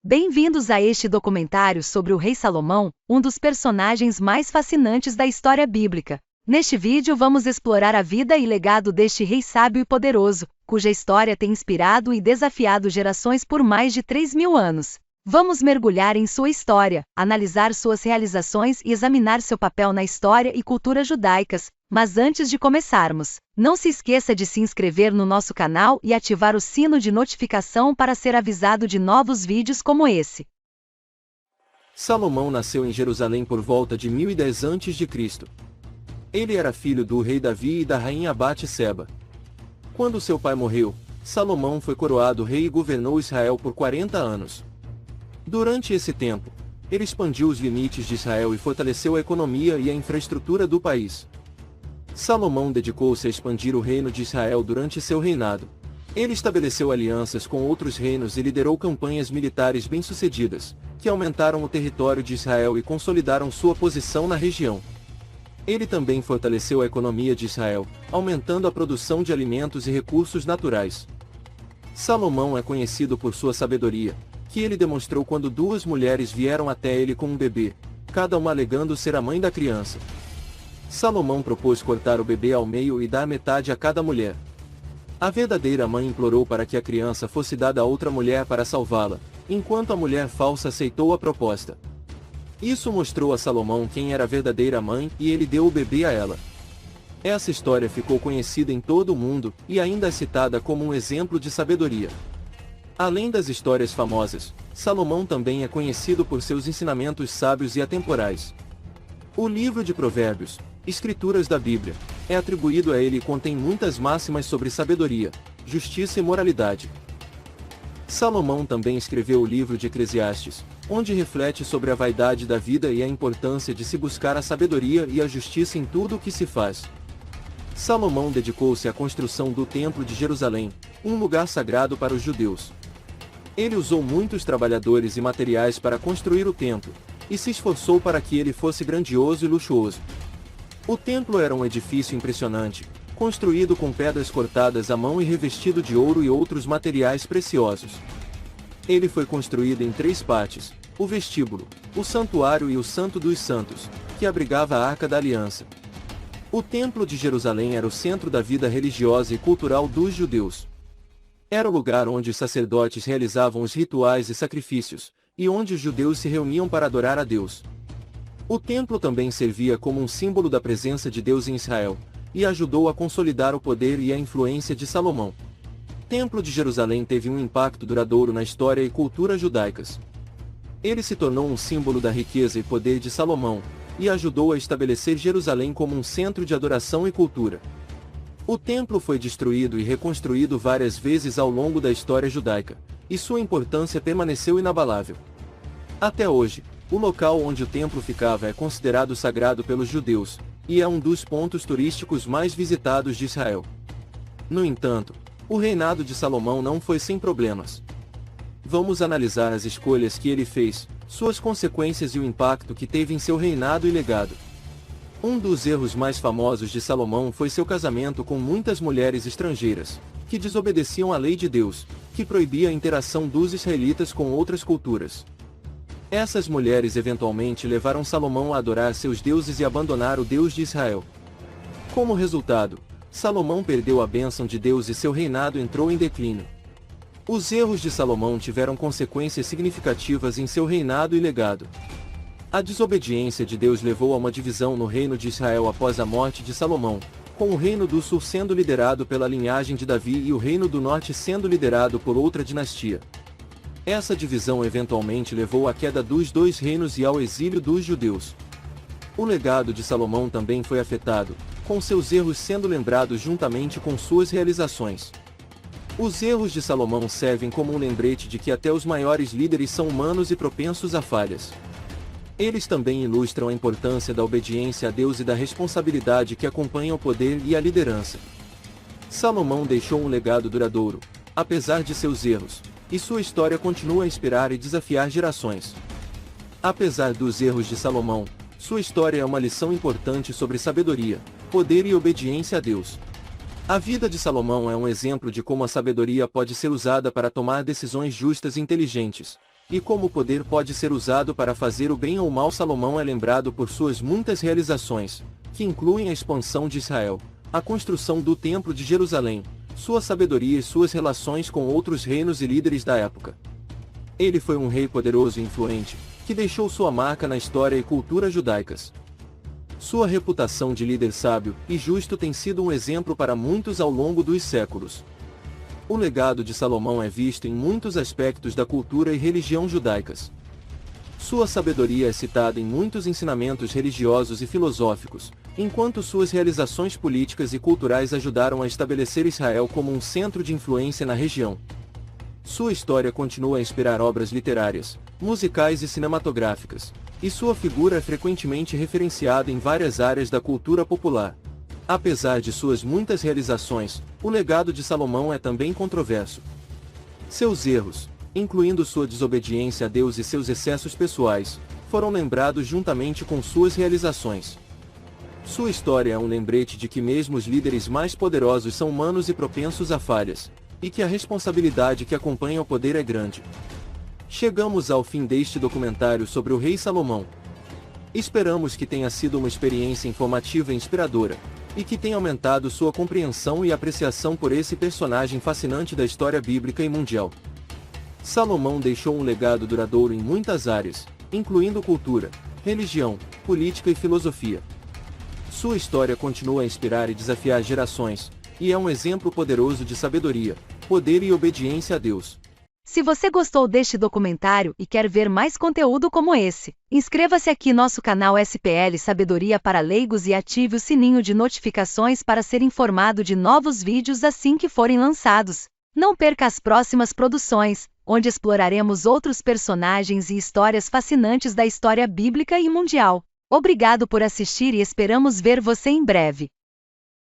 Bem-vindos a este documentário sobre o rei Salomão, um dos personagens mais fascinantes da história bíblica. Neste vídeo vamos explorar a vida e legado deste rei sábio e poderoso, cuja história tem inspirado e desafiado gerações por mais de 3.000 anos. Vamos mergulhar em sua história, analisar suas realizações e examinar seu papel na história e cultura judaicas. Mas antes de começarmos, não se esqueça de se inscrever no nosso canal e ativar o sino de notificação para ser avisado de novos vídeos como esse. Salomão nasceu em Jerusalém por volta de 1010 a.C. Ele era filho do rei Davi e da rainha Batseba. Quando seu pai morreu, Salomão foi coroado rei e governou Israel por 40 anos. Durante esse tempo, ele expandiu os limites de Israel e fortaleceu a economia e a infraestrutura do país. Salomão dedicou-se a expandir o reino de Israel durante seu reinado. Ele estabeleceu alianças com outros reinos e liderou campanhas militares bem-sucedidas, que aumentaram o território de Israel e consolidaram sua posição na região. Ele também fortaleceu a economia de Israel, aumentando a produção de alimentos e recursos naturais. Salomão é conhecido por sua sabedoria, que ele demonstrou quando duas mulheres vieram até ele com um bebê, cada uma alegando ser a mãe da criança. Salomão propôs cortar o bebê ao meio e dar metade a cada mulher. A verdadeira mãe implorou para que a criança fosse dada a outra mulher para salvá-la, enquanto a mulher falsa aceitou a proposta. Isso mostrou a Salomão quem era a verdadeira mãe e ele deu o bebê a ela. Essa história ficou conhecida em todo o mundo e ainda é citada como um exemplo de sabedoria. Além das histórias famosas, Salomão também é conhecido por seus ensinamentos sábios e atemporais. O livro de Provérbios, Escrituras da Bíblia, é atribuído a ele e contém muitas máximas sobre sabedoria, justiça e moralidade. Salomão também escreveu o livro de Eclesiastes, onde reflete sobre a vaidade da vida e a importância de se buscar a sabedoria e a justiça em tudo o que se faz. Salomão dedicou-se à construção do Templo de Jerusalém, um lugar sagrado para os judeus. Ele usou muitos trabalhadores e materiais para construir o templo, e se esforçou para que ele fosse grandioso e luxuoso. O templo era um edifício impressionante, construído com pedras cortadas à mão e revestido de ouro e outros materiais preciosos. Ele foi construído em 3 partes: o vestíbulo, o santuário e o Santo dos Santos, que abrigava a Arca da Aliança. O Templo de Jerusalém era o centro da vida religiosa e cultural dos judeus. Era o lugar onde os sacerdotes realizavam os rituais e sacrifícios, e onde os judeus se reuniam para adorar a Deus. O templo também servia como um símbolo da presença de Deus em Israel, e ajudou a consolidar o poder e a influência de Salomão. O Templo de Jerusalém teve um impacto duradouro na história e cultura judaicas. Ele se tornou um símbolo da riqueza e poder de Salomão, e ajudou a estabelecer Jerusalém como um centro de adoração e cultura. O templo foi destruído e reconstruído várias vezes ao longo da história judaica, e sua importância permaneceu inabalável. Até hoje, o local onde o templo ficava é considerado sagrado pelos judeus, e é um dos pontos turísticos mais visitados de Israel. No entanto, o reinado de Salomão não foi sem problemas. Vamos analisar as escolhas que ele fez, suas consequências e o impacto que teve em seu reinado e legado. Um dos erros mais famosos de Salomão foi seu casamento com muitas mulheres estrangeiras, que desobedeciam à lei de Deus, que proibia a interação dos israelitas com outras culturas. Essas mulheres eventualmente levaram Salomão a adorar seus deuses e abandonar o Deus de Israel. Como resultado, Salomão perdeu a bênção de Deus e seu reinado entrou em declínio. Os erros de Salomão tiveram consequências significativas em seu reinado e legado. A desobediência de Deus levou a uma divisão no reino de Israel após a morte de Salomão, com o reino do sul sendo liderado pela linhagem de Davi e o reino do norte sendo liderado por outra dinastia. Essa divisão eventualmente levou à queda dos 2 reinos e ao exílio dos judeus. O legado de Salomão também foi afetado, com seus erros sendo lembrados juntamente com suas realizações. Os erros de Salomão servem como um lembrete de que até os maiores líderes são humanos e propensos a falhas. Eles também ilustram a importância da obediência a Deus e da responsabilidade que acompanha o poder e a liderança. Salomão deixou um legado duradouro, apesar de seus erros, e sua história continua a inspirar e desafiar gerações. Apesar dos erros de Salomão, sua história é uma lição importante sobre sabedoria, poder e obediência a Deus. A vida de Salomão é um exemplo de como a sabedoria pode ser usada para tomar decisões justas e inteligentes. e como o poder pode ser usado para fazer o bem ou o mal. Salomão é lembrado por suas muitas realizações, que incluem a expansão de Israel, a construção do Templo de Jerusalém, sua sabedoria e suas relações com outros reinos e líderes da época. Ele foi um rei poderoso e influente, que deixou sua marca na história e cultura judaicas. Sua reputação de líder sábio e justo tem sido um exemplo para muitos ao longo dos séculos. O legado de Salomão é visto em muitos aspectos da cultura e religião judaicas. Sua sabedoria é citada em muitos ensinamentos religiosos e filosóficos, enquanto suas realizações políticas e culturais ajudaram a estabelecer Israel como um centro de influência na região. Sua história continua a inspirar obras literárias, musicais e cinematográficas, e sua figura é frequentemente referenciada em várias áreas da cultura popular. Apesar de suas muitas realizações, o legado de Salomão é também controverso. Seus erros, incluindo sua desobediência a Deus e seus excessos pessoais, foram lembrados juntamente com suas realizações. Sua história é um lembrete de que mesmo os líderes mais poderosos são humanos e propensos a falhas, e que a responsabilidade que acompanha o poder é grande. Chegamos ao fim deste documentário sobre o rei Salomão. Esperamos que tenha sido uma experiência informativa e inspiradora, e que tenha aumentado sua compreensão e apreciação por esse personagem fascinante da história bíblica e mundial. Salomão deixou um legado duradouro em muitas áreas, incluindo cultura, religião, política e filosofia. Sua história continua a inspirar e desafiar gerações, e é um exemplo poderoso de sabedoria, poder e obediência a Deus. Se você gostou deste documentário e quer ver mais conteúdo como esse, inscreva-se aqui no nosso canal SPL Sabedoria para Leigos e ative o sininho de notificações para ser informado de novos vídeos assim que forem lançados. Não perca as próximas produções, onde exploraremos outros personagens e histórias fascinantes da história bíblica e mundial. Obrigado por assistir e esperamos ver você em breve.